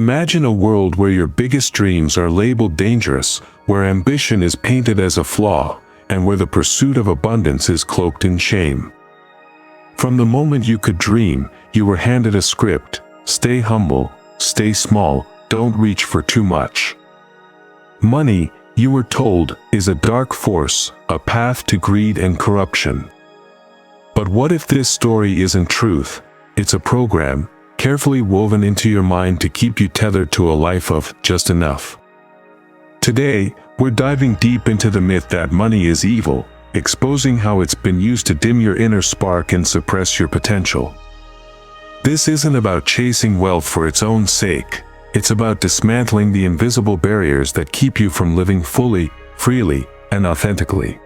Imagine a world where your biggest dreams are labeled dangerous, where ambition is painted as a flaw, and where the pursuit of abundance is cloaked in shame. From the moment you could dream, you were handed a script: stay humble, stay small, don't reach for too much. Money, you were told, is a dark force, a path to greed and corruption. But what if this story isn't truth? It's a program, carefully woven into your mind to keep you tethered to a life of just enough. Today, we're diving deep into the myth that money is evil, exposing how it's been used to dim your inner spark and suppress your potential. This isn't about chasing wealth for its own sake. It's about dismantling the invisible barriers that keep you from living fully, freely, and authentically.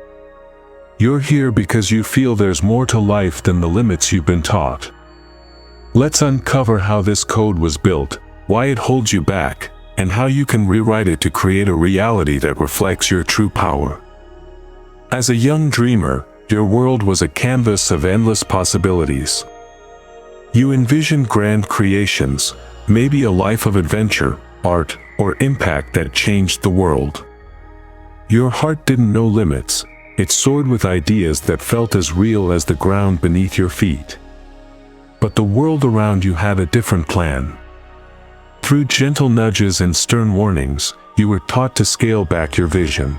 You're here because you feel there's more to life than the limits you've been taught. Let's uncover how this code was built, why it holds you back, and how you can rewrite it to create a reality that reflects your true power. As a young dreamer, your world was a canvas of endless possibilities. You envisioned grand creations, maybe a life of adventure, art, or impact that changed the world. Your heart didn't know limits. It soared with ideas that felt as real as the ground beneath your feet. But the world around you had a different plan. Through gentle nudges and stern warnings, you were taught to scale back your vision.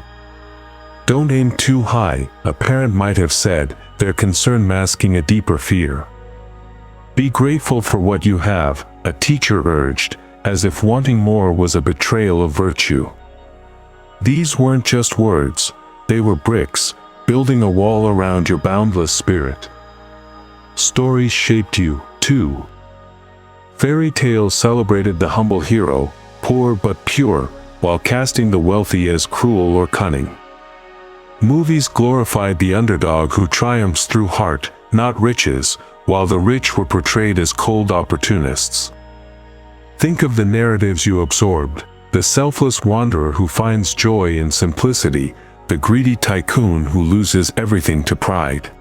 Don't aim too high, a parent might have said, their concern masking a deeper fear. Be grateful for what you have, a teacher urged, as if wanting more was a betrayal of virtue. These weren't just words, they were bricks, building a wall around your boundless spirit. Stories shaped you, too. Fairy tales celebrated the humble hero, poor but pure, while casting the wealthy as cruel or cunning. Movies glorified the underdog who triumphs through heart, not riches, while the rich were portrayed as cold opportunists. Think of the narratives you absorbed: the selfless wanderer who finds joy in simplicity, the greedy tycoon who loses everything to pride.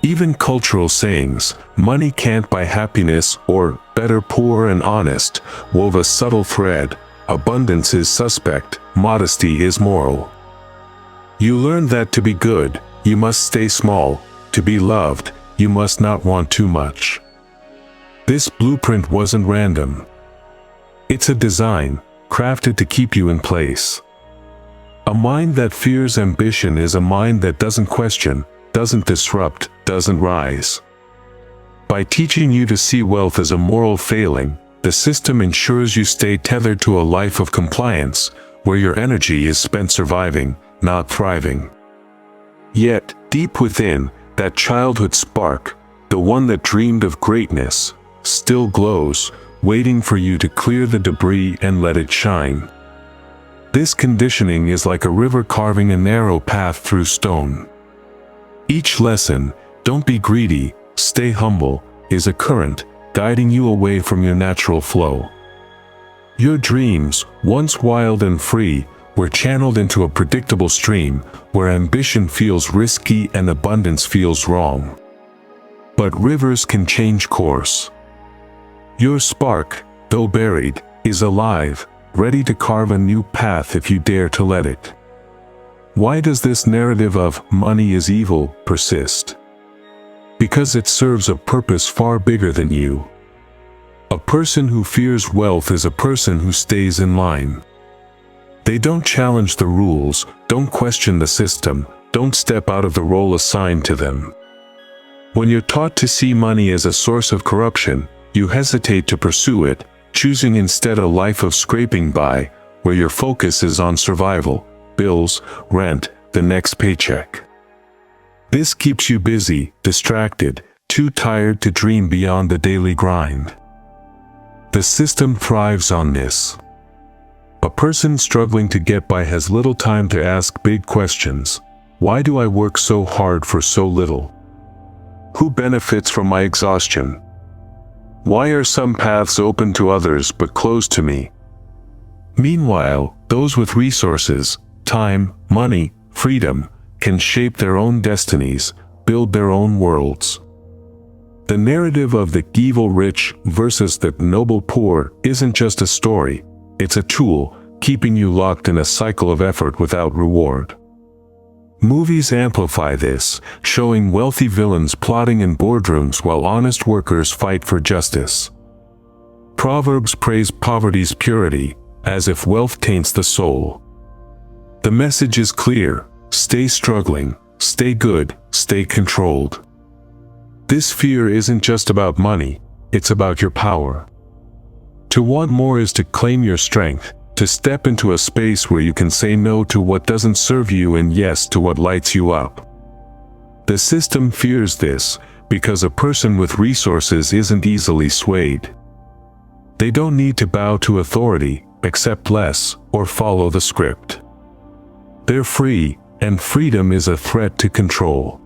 Even cultural sayings, money can't buy happiness, or better poor and honest, wove a subtle thread: abundance is suspect, modesty is moral. You learned that to be good, you must stay small; to be loved, you must not want too much. This blueprint wasn't random. It's a design, crafted to keep you in place. A mind that fears ambition is a mind that doesn't question, doesn't disrupt, doesn't rise. By teaching you to see wealth as a moral failing, the system ensures you stay tethered to a life of compliance, where your energy is spent surviving, not thriving. Yet, deep within, that childhood spark, the one that dreamed of greatness, still glows, waiting for you to clear the debris and let it shine. This conditioning is like a river carving a narrow path through stone. Each lesson, don't be greedy, stay humble, is a current, guiding you away from your natural flow. Your dreams, once wild and free, were channeled into a predictable stream, where ambition feels risky and abundance feels wrong. But rivers can change course. Your spark, though buried, is alive, ready to carve a new path if you dare to let it. Why does this narrative of money is evil persist? Because it serves a purpose far bigger than you. A person who fears wealth is a person who stays in line. They don't challenge the rules, don't question the system, don't step out of the role assigned to them. When you're taught to see money as a source of corruption, you hesitate to pursue it, choosing instead a life of scraping by, where your focus is on survival, bills, rent, the next paycheck. This keeps you busy, distracted, too tired to dream beyond the daily grind. The system thrives on this. A person struggling to get by has little time to ask big questions. Why do I work so hard for so little? Who benefits from my exhaustion? Why are some paths open to others but closed to me? Meanwhile, those with resources, time, money, freedom, can shape their own destinies, build their own worlds. The narrative of the evil rich versus the noble poor isn't just a story, it's a tool, keeping you locked in a cycle of effort without reward. Movies amplify this, showing wealthy villains plotting in boardrooms while honest workers fight for justice. Proverbs praise poverty's purity, as if wealth taints the soul. The message is clear: stay struggling, stay good, stay controlled. This fear isn't just about money, it's about your power. To want more is to claim your strength, to step into a space where you can say no to what doesn't serve you and yes to what lights you up. The system fears this, because a person with resources isn't easily swayed. They don't need to bow to authority, accept less, or follow the script. They're free, and freedom is a threat to control.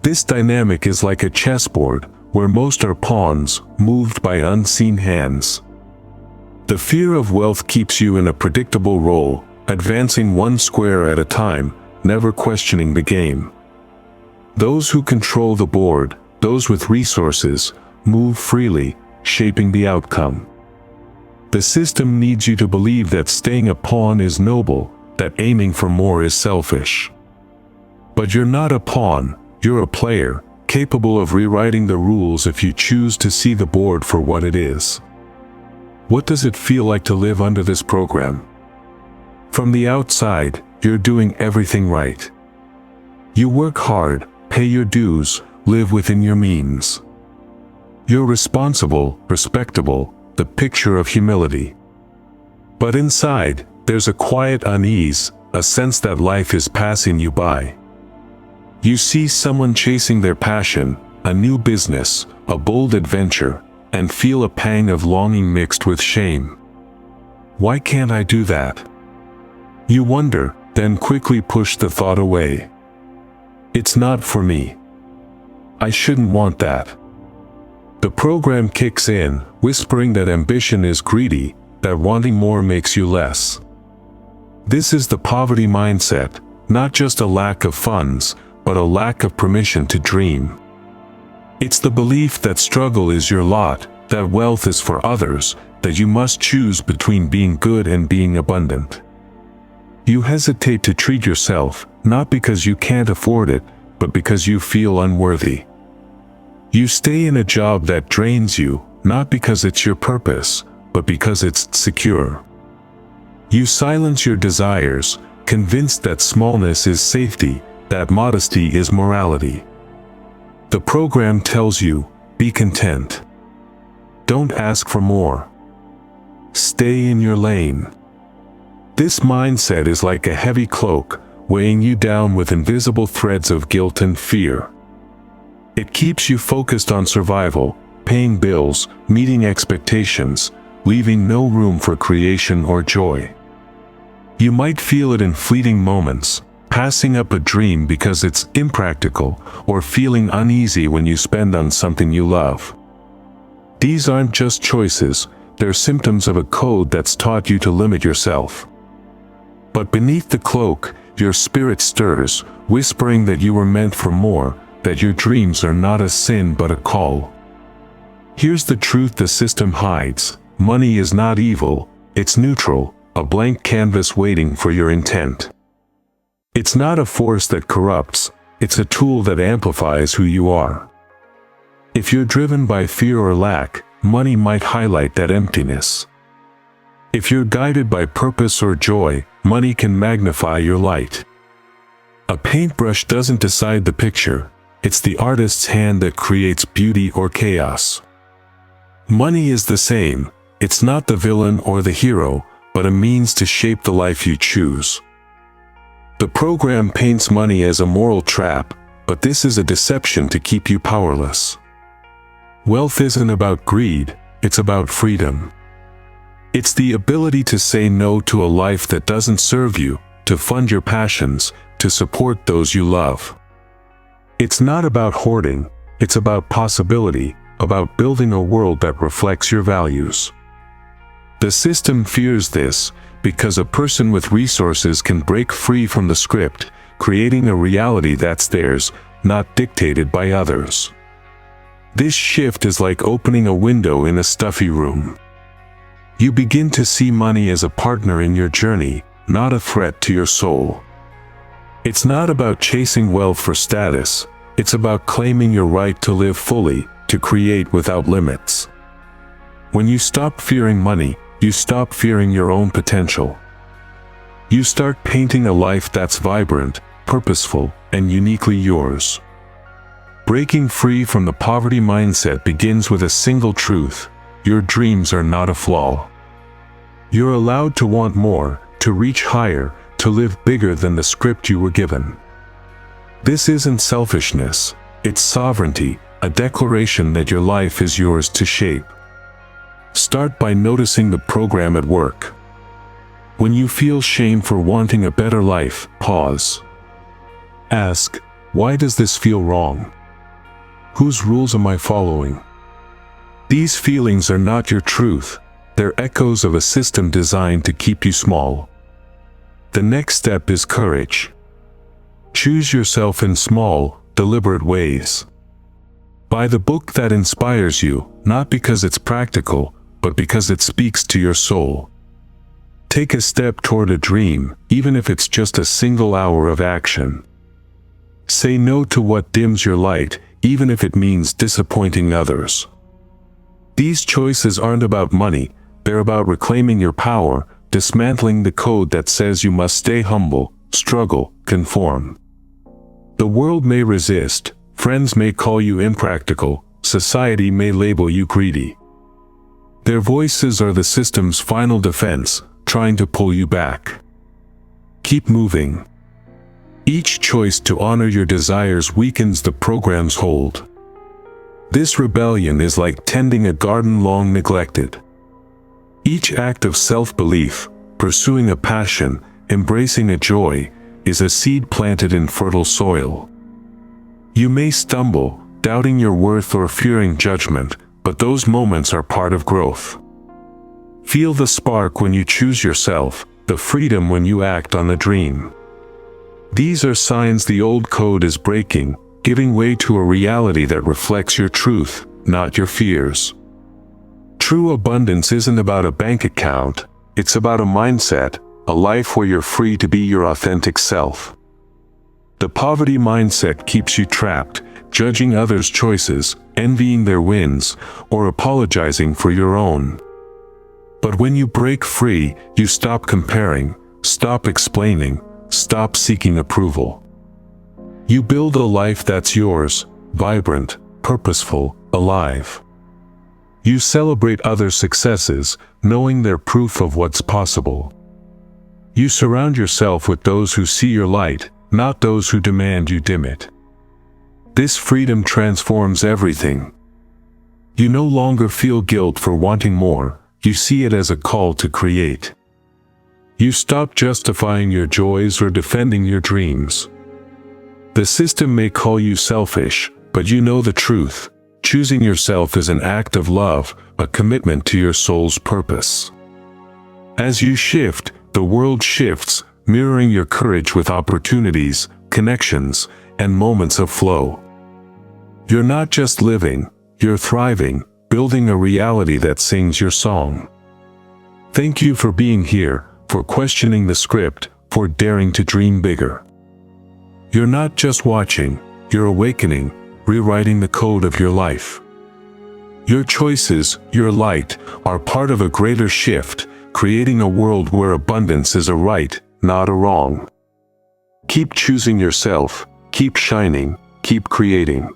This dynamic is like a chessboard, where most are pawns, moved by unseen hands. The fear of wealth keeps you in a predictable role, advancing one square at a time, never questioning the game. Those who control the board, those with resources, move freely, shaping the outcome. The system needs you to believe that staying a pawn is noble, that aiming for more is selfish. But you're not a pawn, you're a player, capable of rewriting the rules if you choose to see the board for what it is. What does it feel like to live under this program? From the outside, you're doing everything right. You work hard, pay your dues, live within your means. You're responsible, respectable, the picture of humility. But inside, there's a quiet unease, a sense that life is passing you by. You see someone chasing their passion, a new business, a bold adventure, and feel a pang of longing mixed with shame. Why can't I do that? You wonder, then quickly push the thought away. It's not for me. I shouldn't want that. The program kicks in, whispering that ambition is greedy, that wanting more makes you less. This is the poverty mindset, not just a lack of funds, but a lack of permission to dream. It's the belief that struggle is your lot, that wealth is for others, that you must choose between being good and being abundant. You hesitate to treat yourself, not because you can't afford it, but because you feel unworthy. You stay in a job that drains you, not because it's your purpose, but because it's secure. You silence your desires, convinced that smallness is safety, that modesty is morality. The program tells you, be content. Don't ask for more. Stay in your lane. This mindset is like a heavy cloak, weighing you down with invisible threads of guilt and fear. It keeps you focused on survival, paying bills, meeting expectations, leaving no room for creation or joy. You might feel it in fleeting moments, passing up a dream because it's impractical, or feeling uneasy when you spend on something you love. These aren't just choices, they're symptoms of a code that's taught you to limit yourself. But beneath the cloak, your spirit stirs, whispering that you were meant for more, that your dreams are not a sin but a call. Here's the truth the system hides: money is not evil, it's neutral, a blank canvas waiting for your intent. It's not a force that corrupts, it's a tool that amplifies who you are. If you're driven by fear or lack, money might highlight that emptiness. If you're guided by purpose or joy, money can magnify your light. A paintbrush doesn't decide the picture, it's the artist's hand that creates beauty or chaos. Money is the same, it's not the villain or the hero, but a means to shape the life you choose. The program paints money as a moral trap, but this is a deception to keep you powerless. Wealth isn't about greed, it's about freedom. It's the ability to say no to a life that doesn't serve you, to fund your passions, to support those you love. It's not about hoarding, it's about possibility, about building a world that reflects your values. The system fears this, because a person with resources can break free from the script, creating a reality that's theirs, not dictated by others. This shift is like opening a window in a stuffy room. You begin to see money as a partner in your journey, not a threat to your soul. It's not about chasing wealth for status, it's about claiming your right to live fully, to create without limits. When you stop fearing money, you stop fearing your own potential. You start painting a life that's vibrant, purposeful, and uniquely yours. Breaking free from the poverty mindset begins with a single truth: your dreams are not a flaw. You're allowed to want more, to reach higher, to live bigger than the script you were given. This isn't selfishness, it's sovereignty, a declaration that your life is yours to shape. Start by noticing the program at work. When you feel shame for wanting a better life, pause. Ask, why does this feel wrong? Whose rules am I following? These feelings are not your truth, they're echoes of a system designed to keep you small. The next step is courage. Choose yourself in small, deliberate ways. Buy the book that inspires you, not because it's practical, but because it speaks to your soul. Take a step toward a dream, even if it's just a single hour of action. Say no to what dims your light, even if it means disappointing others. These choices aren't about money, they're about reclaiming your power, dismantling the code that says you must stay humble, struggle, conform. The world may resist, friends may call you impractical, society may label you greedy. Their voices are the system's final defense, trying to pull you back. Keep moving. Each choice to honor your desires weakens the program's hold. This rebellion is like tending a garden long neglected. Each act of self-belief, pursuing a passion, embracing a joy, is a seed planted in fertile soil. You may stumble, doubting your worth or fearing judgment, but those moments are part of growth. Feel the spark when you choose yourself, the freedom when you act on a dream. These are signs the old code is breaking, giving way to a reality that reflects your truth, not your fears. True abundance isn't about a bank account, it's about a mindset, a life where you're free to be your authentic self. The poverty mindset keeps you trapped, judging others' choices, envying their wins, or apologizing for your own. But when you break free, you stop comparing, stop explaining, stop seeking approval. You build a life that's yours, vibrant, purposeful, alive. You celebrate others' successes, knowing they're proof of what's possible. You surround yourself with those who see your light, not those who demand you dim it. This freedom transforms everything. You no longer feel guilt for wanting more, you see it as a call to create. You stop justifying your joys or defending your dreams. The system may call you selfish, but you know the truth. Choosing yourself is an act of love, a commitment to your soul's purpose. As you shift, the world shifts, mirroring your courage with opportunities, connections, and moments of flow. You're not just living, you're thriving, building a reality that sings your song. Thank you for being here, for questioning the script, for daring to dream bigger. You're not just watching, you're awakening, rewriting the code of your life. Your choices, your light, are part of a greater shift, creating a world where abundance is a right, not a wrong. Keep choosing yourself, keep shining, keep creating.